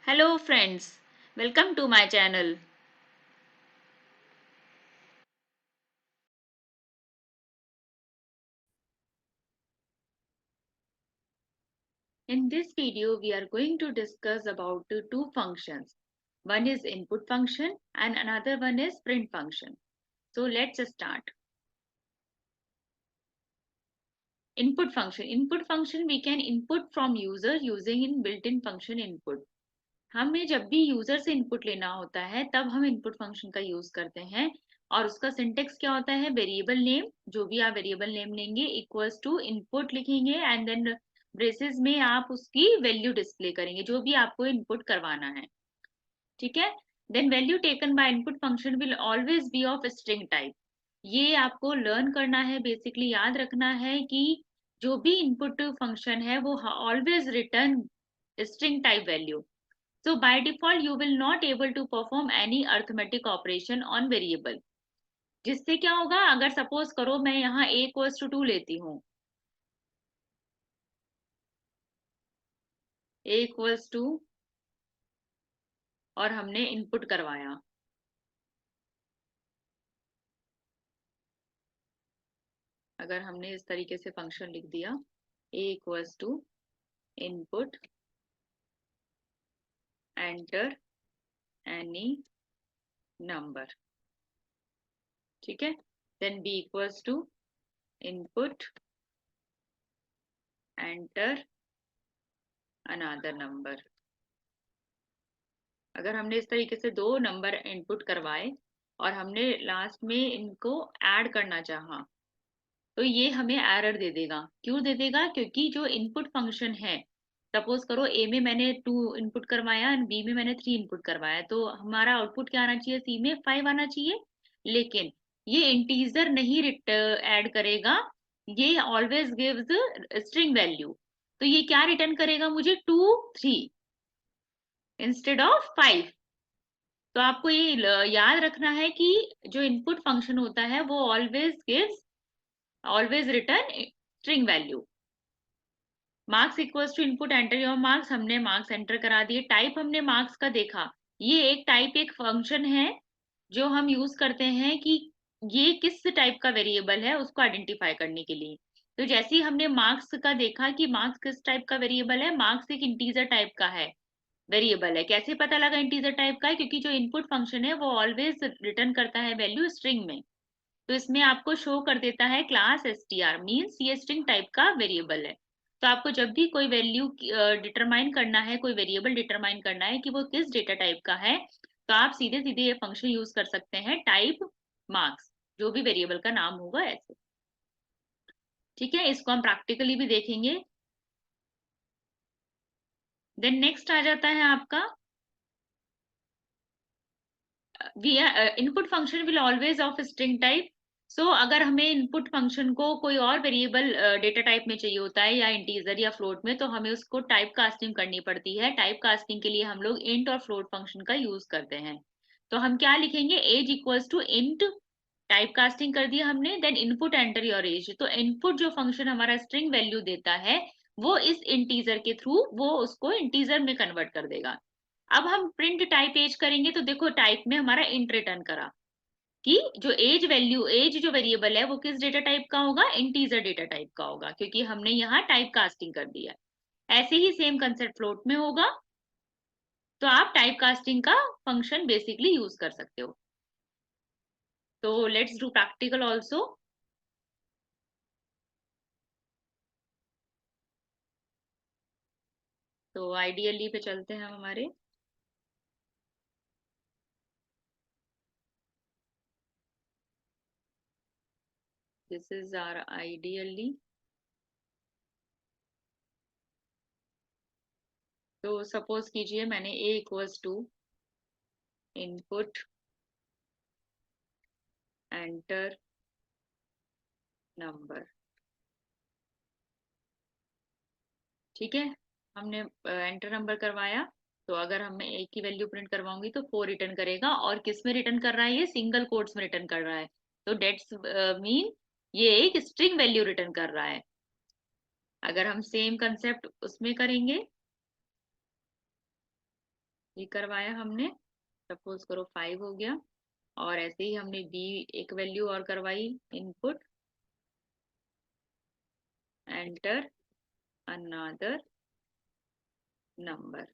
Hello friends, welcome to my channel. In this video we are going to discuss about the two functions. One is input function and another one is print function. So let's start. Input function we can input from user using in built-in function input. हमें जब भी user से input लेना होता है तब हम input function का यूज करते हैं और उसका सिंटेक्स क्या होता है वेरिएबल नेम जो भी आप वेरिएबल नेम लेंगे इक्वल्स टू इनपुट लिखेंगे एंड देन ब्रेसेस में आप उसकी वैल्यू डिस्प्ले करेंगे जो भी आपको इनपुट करवाना है ठीक है then value taken by input function will always be of string type ये आपको लर्न करना है बेसिकली याद रखना है कि जो भी इनपुट फंक्शन है वो always return string type value. So by default, you will not able to perform any arithmetic operation on variable. जिससे क्या होगा अगर सपोज करो मैं यहाँ a equals to 2 लेती हूँ a equals to और हमने इनपुट करवाया अगर हमने इस तरीके से फंक्शन लिख दिया a equals to input enter any number ठीक है then b equals to input enter another number अगर हमने इस तरीके से दो नंबर इनपुट करवाए और हमने लास्ट में इनको ऐड करना चाहा तो ये हमें एरर दे देगा क्यों दे देगा क्योंकि जो इनपुट फंक्शन है सपोज करो ए में मैंने 2 इनपुट करवाया एंड बी में मैंने 3 इनपुट करवाया तो हमारा आउटपुट क्या आना चाहिए सी में 5 आना चाहिए लेकिन ये इंटीजर नहीं ऐड करेगा ये ऑलवेज गिव्स स्ट्रिंग वैल्यू तो ये क्या रिटर्न करेगा मुझे 2 3 इंस्टेड ऑफ 5 तो आपको ये याद रखना है कि जो इनपुट फंक्शन होता है वो always return string value marks equals to input enter your marks हमने मार्क्स एंटर करा दिए टाइप हमने मार्क्स का देखा ये एक फंक्शन है जो हम यूज करते हैं कि ये किस टाइप का वेरिएबल है उसको आइडेंटिफाई करने के लिए तो जैसे ही हमने मार्क्स का देखा कि मार्क्स किस टाइप का वेरिएबल है मार्क्स एक इंटीजर टाइप का है वेरिएबल है कैसे पता लगा इंटीजर टाइप का है क्योंकि जो इनपुट फंक्शन है वो ऑलवेज रिटर्न करता है वैल्यू स्ट्रिंग में तो इसमें आपको शो कर देता है क्लास str मींस ये स्ट्रिंग टाइप का वेरिएबल है तो आपको जब भी कोई वैल्यू डिटरमाइन करना है कोई वेरिएबल डिटरमाइन करना है कि वो किस डेटा टाइप का है तो आप सीधे सीधे ये फंक्शन यूज कर सकते हैं टाइप मार्क्स जो भी वेरिएबल का नाम होगा ऐसे ठीक है इसको हम प्रैक्टिकली भी देखेंगे देन नेक्स्ट आ जाता है आपका input function will always of string type so अगर हमें इनपुट फंक्शन को कोई और वेरिएबल डेटा टाइप में चाहिए होता है या इंटीजर या फ्लोट में तो हमें उसको टाइप कास्टिंग करनी पड़ती है टाइप कास्टिंग के लिए हम लोग इंट और फ्लोट फंक्शन का यूज करते हैं तो हम क्या लिखेंगे age equals to int type casting कर दिया हमने then input enter your age तो इनपुट जो फंक्शन हमारा स्ट्रिंग वैल्यू देता है वो इस इंटीजर के थ्रू वो उसको इंटीजर में कन्वर्ट कर देगा अब हम प्रिंट टाइप एज करेंगे तो देखो टाइप में हमारा इंट रिटर्न करा कि जो एज जो वेरिएबल है वो किस डेटा टाइप का होगा इंटीजर डेटा टाइप का होगा क्योंकि हमने यहाँ टाइप कास्टिंग कर दिया ऐसे ही सेम कंसेप्ट फ्लोट में होगा तो आप टाइप कास्टिंग का फंक्शन बेसिकली यूज कर सकते हो तो लेट्स डू प्रैक्टिकल ऑल्सो तो आइडियली पे चलते हैं हम हमारे दिस इज आवर आइडियली तो सपोज कीजिए मैंने a equals to input enter number ठीक है हमने एंटर नंबर करवाया तो अगर हमें एक की वैल्यू प्रिंट करवाऊंगी तो 4 रिटर्न करेगा और किस में रिटर्न कर रहा है ये सिंगल कोट्स में रिटर्न कर रहा है तो डेट्स मीन ये एक स्ट्रिंग वैल्यू रिटर्न कर रहा है अगर हम सेम कंसेप्ट उसमें करेंगे ये करवाया हमने, सपोज करो 5 हो गया। और ऐसे ही हमने बी एक वैल्यू और करवाई, input enter another number,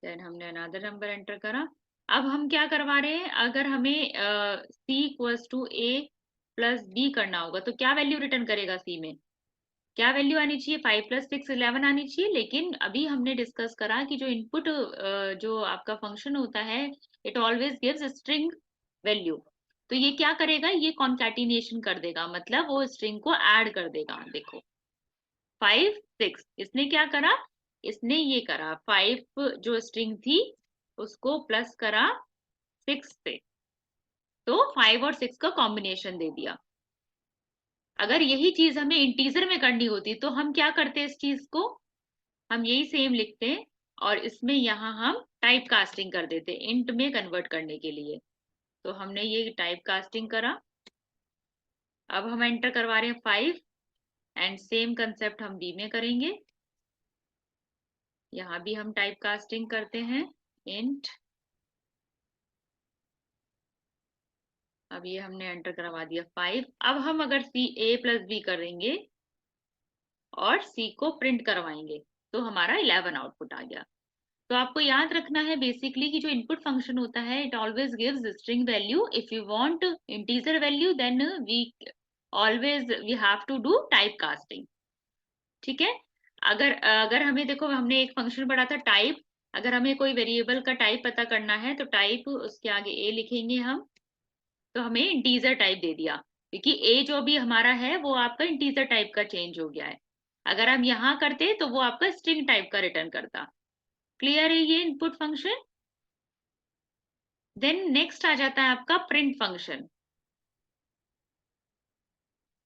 then हमने अनदर नंबर एंटर करा। अब हम क्या करवा रहे हैं, अगर हमें C equals to A plus B करना होगा तो क्या वैल्यू रिटर्न करेगा सी में, क्या वैल्यू आनी चाहिए, 5 + 6 11 आनी चाहिए। लेकिन अभी हमने डिस्कस करा कि जो इनपुट जो आपका फंक्शन होता है, it always gives string value. तो ये क्या करेगा, ये कॉन्कैटिनेशन कर देगा, मतलब वो स्ट्रिंग को ऐड कर देगा। देखो 5 6, इसने क्या करा, इसने ये करा 5 जो स्ट्रिंग थी उसको प्लस करा 6 से, तो 5 और 6 का कॉम्बिनेशन दे दिया। अगर यही चीज हमें इंटीजर में करनी होती तो हम क्या करते इस चीज को, हम यही सेम लिखते हैं और इसमें यहाँ हम टाइप कास्टिंग कर देते इंट में कन्वर्ट करने के लिए। तो हमने ये टाइप कास्टिंग करा। अब हम एंटर करवा रहे हैं 5 एंड सेम कंसेप्ट हम बी में करेंगे। यहाँ भी हम टाइप कास्टिंग करते हैं इंट। अब ये हमने एंटर करवा दिया 5। अब हम अगर सी ए प्लस बी करेंगे और सी को प्रिंट करवाएंगे तो हमारा 11 आउटपुट आ गया। तो आपको याद रखना है बेसिकली कि जो इनपुट फंक्शन होता है it always gives string value. If you want integer value then we have to do type casting. ठीक है। अगर अगर हमें देखो, हमने एक फंक्शन पढ़ा था टाइप। अगर हमें कोई वेरिएबल का टाइप पता करना है तो टाइप उसके आगे ए लिखेंगे हम, तो हमें इंटीजर टाइप दे दिया, क्योंकि ए जो भी हमारा है वो आपका इंटीजर टाइप का चेंज हो गया है। अगर हम यहाँ करते तो वो आपका स्ट्रिंग टाइप का रिटर्न करता। क्लियर है ये इनपुट फंक्शन। देन नेक्स्ट आ जाता है आपका print function.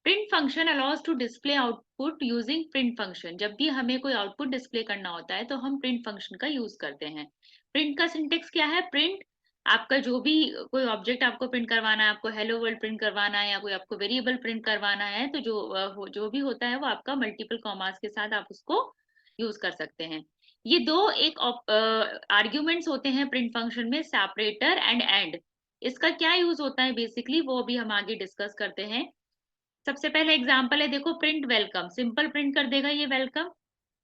Print function allows to display output using print function. जब भी हमें कोई आउटपुट डिस्प्ले करना होता है तो हम प्रिंट फंक्शन का यूज करते हैं। प्रिंट का सिंटेक्स क्या है, प्रिंट आपका जो भी कोई ऑब्जेक्ट आपको प्रिंट करवाना है, आपको हेलो वर्ल्ड प्रिंट करवाना है या कोई आपको वेरिएबल प्रिंट करवाना है, तो जो भी होता है वो आपका मल्टीपल कॉमास के साथ आप उसको यूज कर सकते हैं। ये दो एक आर्ग्यूमेंट्स होते हैं प्रिंट फंक्शन में, सेपरेटर एंड एंड। इसका क्या यूज होता है बेसिकली वो अभी हम आगे डिस्कस करते हैं। सबसे पहले एग्जांपल है, देखो प्रिंट वेलकम, सिंपल प्रिंट कर देगा ये वेलकम।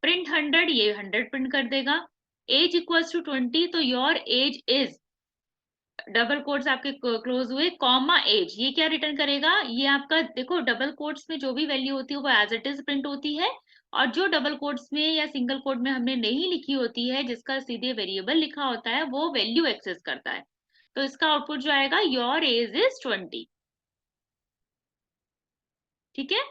प्रिंट 100, ये 100 प्रिंट कर देगा। एज इक्वल्स टू 20, तो your age is, double quotes आपके क्लोज हुए, कॉमा एज, ये क्या रिटर्न करेगा, ये आपका देखो डबल कोट्स में जो भी वैल्यू होती है वो एज इट इज प्रिंट होती है, और जो डबल कोट्स में या सिंगल कोट में हमने नहीं लिखी होती है, जिसका सीधे वेरिएबल लिखा होता है, वो वैल्यू एक्सेस करता है। तो इसका आउटपुट जो आएगा, योर एज इज 20। ठीक है।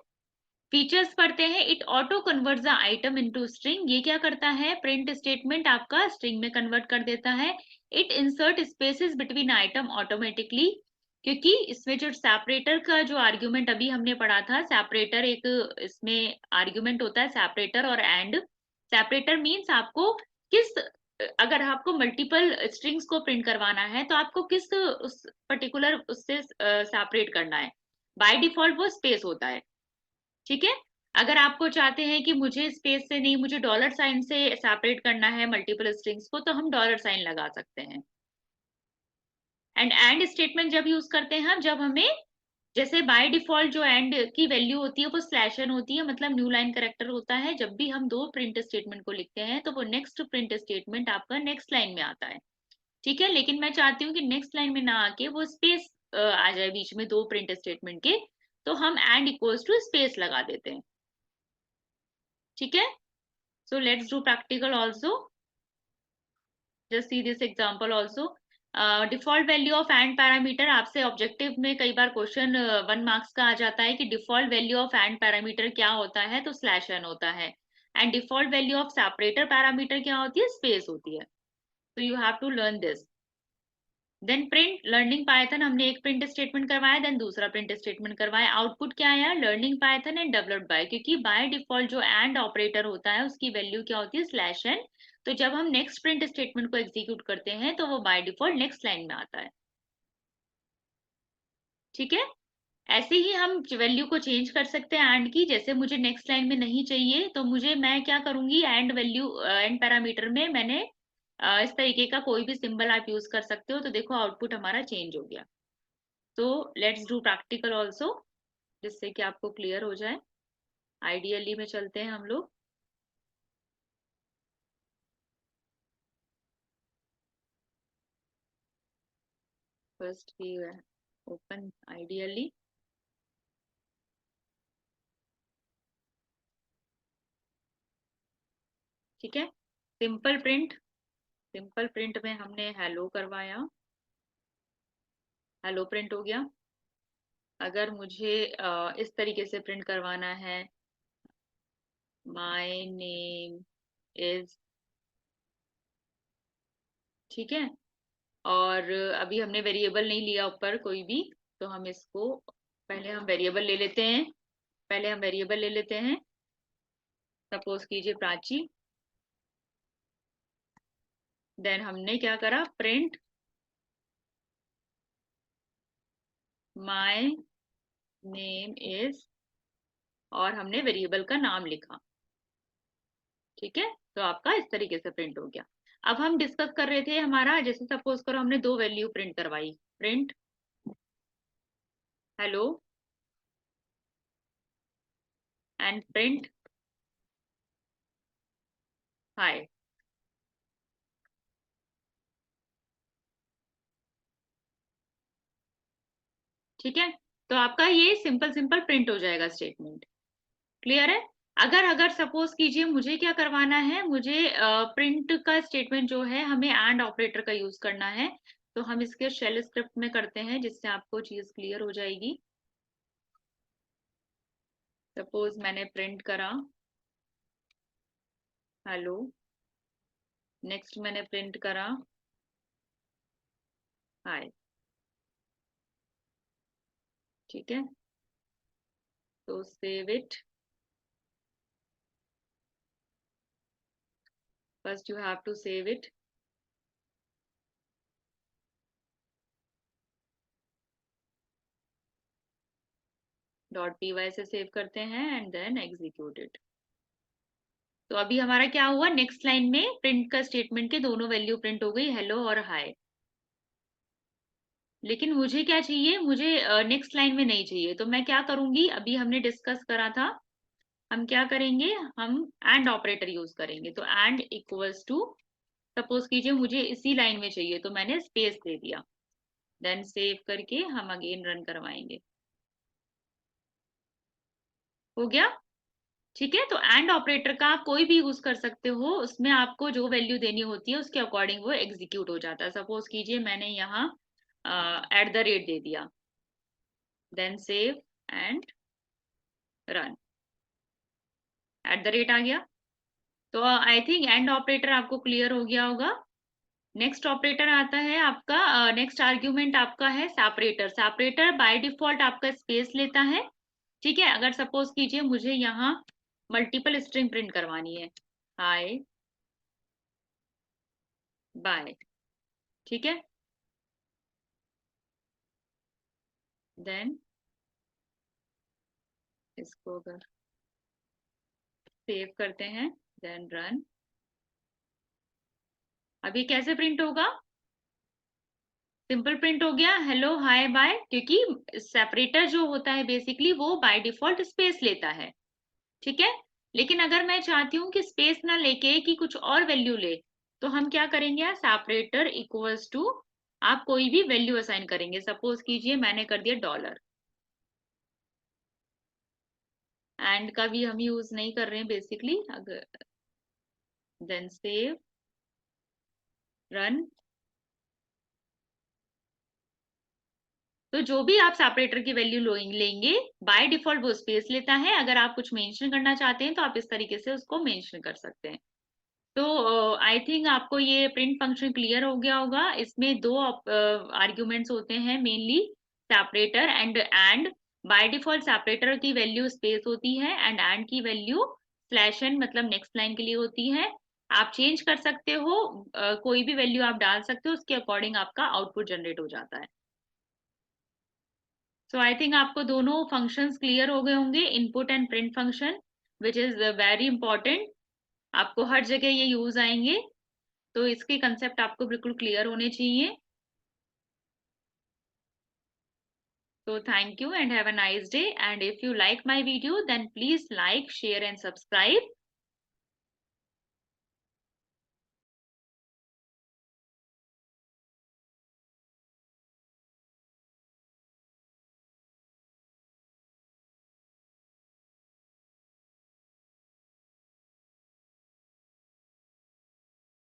फीचर्स पढ़ते हैं। It auto convert the item into string. ये क्या करता है, प्रिंट स्टेटमेंट आपका स्ट्रिंग में कन्वर्ट कर देता है। It insert spaces between item automatically, क्योंकि इसमें जो सेपरेटर का जो आर्ग्यूमेंट अभी हमने पढ़ा था, सेपरेटर एक इसमें आर्ग्यूमेंट होता है, सेपरेटर और एंड। सेपरेटर मीन्स आपको किस, अगर आपको मल्टीपल स्ट्रिंग्स को प्रिंट करवाना है तो आपको किस उस पर्टिकुलर उससे सेपरेट करना है। बाय डिफॉल्ट वो स्पेस होता है। ठीक है। अगर आपको चाहते हैं कि मुझे स्पेस से नहीं, मुझे डॉलर साइन से सेपरेट करना है मल्टीपल स्ट्रिंग्स को, तो हम डॉलर साइन लगा सकते हैं। एंड स्टेटमेंट जब यूज करते हैं हम, जब हमें, जैसे बाय डिफॉल्ट जो एंड की वैल्यू होती है वो स्लैश एन होती है, मतलब न्यू लाइन करेक्टर होता है। जब भी हम दो प्रिंट स्टेटमेंट को लिखते हैं तो वो नेक्स्ट प्रिंट स्टेटमेंट आपका नेक्स्ट लाइन में आता है। ठीक है। लेकिन मैं चाहती हूँ कि नेक्स्ट लाइन में ना आके वो स्पेस आ जाए बीच में दो प्रिंट स्टेटमेंट के, तो हम एंड इक्वल्स टू स्पेस लगा देते हैं। ठीक है। So let's do practical also. Just see this example also. Default value of end parameter, आपसे ऑब्जेक्टिव में कई बार क्वेश्चन 1 मार्क्स का आ जाता है कि default value of end parameter क्या होता है, तो स्लैश एन होता है। And default value of separator parameter क्या होती है, स्पेस होती है। तो you have to learn this. Then print learning Python, हमने एक प्रिंट स्टेटमेंट करवाया, देन दूसरा प्रिंट स्टेटमेंट करवाया। आउटपुट क्या आया, learning Python and developed by, क्योंकि बाय डिफॉल्ट जो एंड ऑपरेटर होता है उसकी वैल्यू क्या होती है, स्लैश एन। तो जब हम नेक्स्ट प्रिंट स्टेटमेंट को एग्जीक्यूट करते हैं तो वो बाय डिफॉल्ट नेक्स्ट लाइन में आता है। ठीक है। ऐसे ही हम वैल्यू को चेंज कर सकते हैं एंड की। जैसे मुझे नेक्स्ट लाइन में नहीं चाहिए तो मैं क्या करूंगी, एंड वैल्यू एंड पैरामीटर में मैंने इस तरीके का कोई भी सिंबल आप यूज कर सकते हो। तो देखो आउटपुट हमारा चेंज हो गया। तो लेट्स डू प्रैक्टिकल ऑल्सो, जिससे कि आपको क्लियर हो जाए। आइडियली में चलते हैं हम लोग। फर्स्ट व्यू है ओपन आइडियली। ठीक है, सिंपल प्रिंट। सिंपल प्रिंट में हमने हेलो करवाया, हेलो प्रिंट हो गया। अगर मुझे इस तरीके से प्रिंट करवाना है, माय नेम इज, ठीक है, और अभी हमने वेरिएबल नहीं लिया ऊपर कोई भी, तो हम इसको पहले हम वेरिएबल ले लेते हैं। पहले हम वेरिएबल ले लेते हैं, सपोज कीजिए प्राची। देन हमने क्या करा, प्रिंट माय नेम इज, और हमने वेरिएबल का नाम लिखा। ठीक है, तो आपका इस तरीके से प्रिंट हो गया। अब हम डिस्कस कर रहे थे हमारा, जैसे सपोज करो हमने दो वैल्यू प्रिंट करवाई, प्रिंट हेलो एंड प्रिंट हाय। ठीक है, तो आपका ये सिंपल सिंपल प्रिंट हो जाएगा स्टेटमेंट। क्लियर है। अगर अगर सपोज कीजिए मुझे क्या करवाना है, मुझे प्रिंट का स्टेटमेंट जो है हमें एंड ऑपरेटर का यूज करना है। तो हम इसके शेल स्क्रिप्ट में करते हैं, जिससे आपको चीज क्लियर हो जाएगी। सपोज मैंने प्रिंट करा हेलो, नेक्स्ट मैंने प्रिंट करा हाय। ठीक है, तो save it. First you have to save it. .py से सेव करते हैं एंड देन एग्जीक्यूट इट। तो अभी हमारा क्या हुआ, नेक्स्ट लाइन में प्रिंट का स्टेटमेंट के दोनों वैल्यू प्रिंट हो गई, हेलो और हाय। लेकिन मुझे क्या चाहिए, मुझे नेक्स्ट लाइन में नहीं चाहिए। तो मैं क्या करूंगी, अभी हमने डिस्कस करा था, हम क्या करेंगे, हम एंड ऑपरेटर यूज करेंगे। तो एंड इक्वल्स टू, सपोज कीजिए मुझे इसी लाइन में चाहिए, तो मैंने स्पेस दे दिया। देन सेव करके हम अगेन रन करवाएंगे। हो गया। ठीक है, तो एंड ऑपरेटर का आप कोई भी यूज कर सकते हो, उसमें आपको जो वैल्यू देनी होती है उसके अकॉर्डिंग वो एग्जीक्यूट हो जाता है। सपोज कीजिए मैंने यहाँ @ दे दिया, देन सेव एंड रन। @ आ गया। तो आई थिंक एंड ऑपरेटर आपको क्लियर हो गया होगा। नेक्स्ट ऑपरेटर आता है आपका, नेक्स्ट आर्ग्यूमेंट आपका है सेपरेटर। सेपरेटर बाय डिफॉल्ट आपका स्पेस लेता है। ठीक है, अगर सपोज कीजिए मुझे यहाँ मल्टीपल स्ट्रिंग प्रिंट करवानी है, हाय बाय। ठीक है, देन इसको अगर सेव करते हैं, देन रन। अभी कैसे प्रिंट होगा, सिंपल प्रिंट हो गया, हेलो हाय बाय, क्योंकि सेपरेटर जो होता है बेसिकली वो बाय डिफॉल्ट स्पेस लेता है। ठीक है, लेकिन अगर मैं चाहती हूँ कि स्पेस ना लेके कि कुछ और वैल्यू ले, तो हम क्या करेंगे, सेपरेटर इक्वल्स टू, आप कोई भी वैल्यू असाइन करेंगे। सपोज कीजिए मैंने कर दिया $। एंड का भी हम यूज नहीं कर रहे हैं बेसिकली। अगर देन सेव रन, तो जो भी आप सेपरेटर की वैल्यू लेंगे बाय डिफॉल्ट वो स्पेस लेता है। अगर आप कुछ मेंशन करना चाहते हैं तो आप इस तरीके से उसको मेंशन कर सकते हैं। तो आई थिंक आपको ये प्रिंट फंक्शन क्लियर हो गया होगा। इसमें दो आर्ग्यूमेंट्स होते हैं mainly, separator and by default separator की वैल्यू स्पेस होती है एंड की वैल्यू /n मतलब नेक्स्ट लाइन के लिए होती है। आप चेंज कर सकते हो, कोई भी वैल्यू आप डाल सकते हो, उसके अकॉर्डिंग आपका आउटपुट जनरेट हो जाता है। सो आई थिंक आपको दोनों फंक्शंस क्लियर हो गए होंगे, input and print function, which is very important. आपको हर जगह ये यूज़ आएँगे, तो इसके कंसेप्ट आपको बिल्कुल क्लियर होने चाहिए। So thank you and have a nice day. And if you like my video, then please like, share and subscribe.